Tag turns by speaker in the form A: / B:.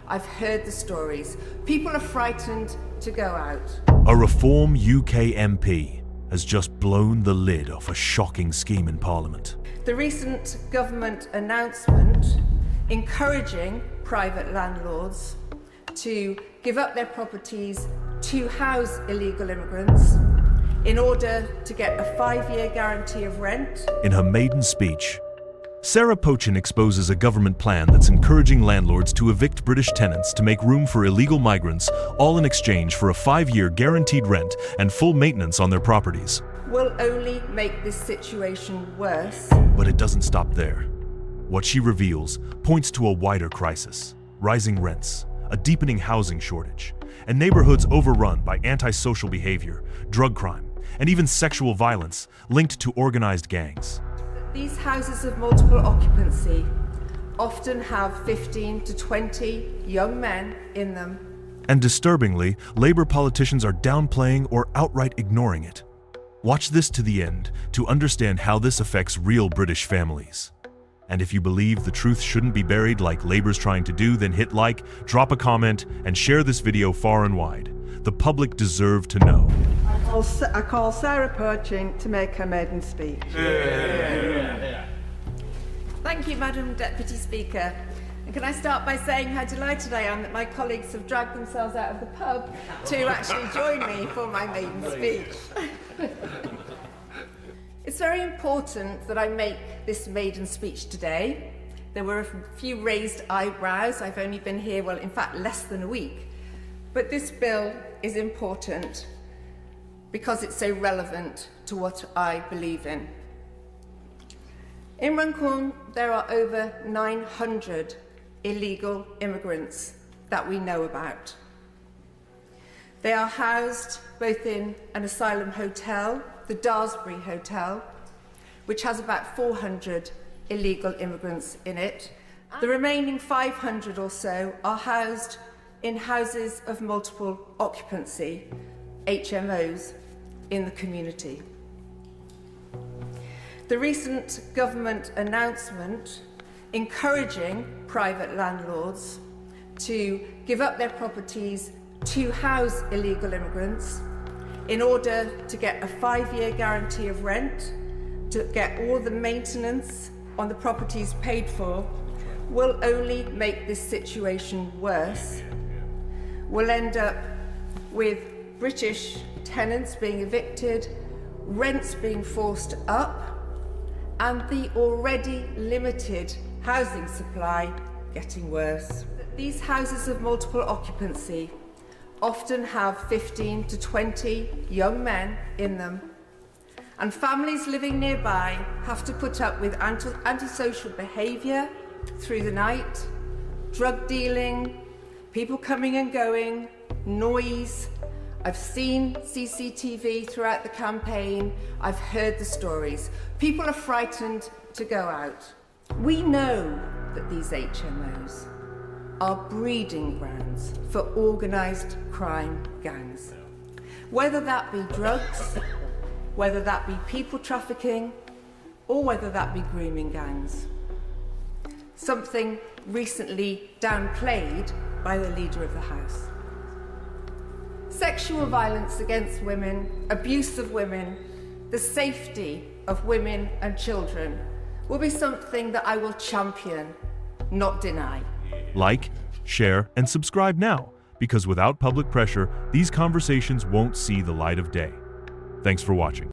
A: I've heard the stories. People are frightened to go out.
B: A Reform UK MP has just blown the lid off a shocking scheme in Parliament.
A: The recent government announcement encouraging private landlords to give up their properties to house illegal immigrants in order to get a 5-year guarantee of rent.
B: In her maiden speech, Sarah Pochin exposes a government plan that's encouraging landlords to evict British tenants to make room for illegal migrants, all in exchange for a 5-year guaranteed rent and full maintenance on their properties.
A: Will only make this situation worse.
B: But it doesn't stop there. What she reveals points to a wider crisis: rising rents, a deepening housing shortage, and neighborhoods overrun by antisocial behavior, drug crime, and even sexual violence linked to organized gangs.
A: These houses of multiple occupancy often have 15 to 20 young men in them.
B: And disturbingly, Labour politicians are downplaying or outright ignoring it. Watch this to the end to understand how this affects real British families. And if you believe the truth shouldn't be buried like Labour's trying to do, then hit like, drop a comment, and share this video far and wide. The public deserve to know.
C: I call Sarah Pochin to make her maiden speech.
A: Thank you, Madam Deputy Speaker. And can I start by saying how delighted I am that my colleagues have dragged themselves out of the pub to actually join me for my maiden speech. It's very important that I make this maiden speech today. There were a few raised eyebrows. I've only been here, well, in fact, less than a week. But this bill is important because it's so relevant to what I believe in. In Runcorn, there are over 900 illegal immigrants that we know about. They are housed both in an asylum hotel, the Daresbury Hotel, which has about 400 illegal immigrants in it. The remaining 500 or so are housed in houses of multiple occupancy, HMOs, in the community. The recent government announcement encouraging private landlords to give up their properties to house illegal immigrants in order to get a 5-year guarantee of rent, to get all the maintenance on the properties paid for, will only make this situation worse. We'll end up with British tenants being evicted, rents being forced up, and the already limited housing supply getting worse. These houses of multiple occupancy often have 15 to 20 young men in them, and families living nearby have to put up with antisocial behaviour through the night, drug dealing, people coming and going, noise. I've seen CCTV throughout the campaign. I've heard the stories. People are frightened to go out. We know that these HMOs are breeding grounds for organised crime gangs. Whether that be drugs, whether that be people trafficking, or whether that be grooming gangs. Something recently downplayed by the Leader of the House. Sexual violence against women, abuse of women, the safety of women and children will be something that I will champion, not deny.
B: Like, share, and subscribe now, because without public pressure, these conversations won't see the light of day. Thanks for watching.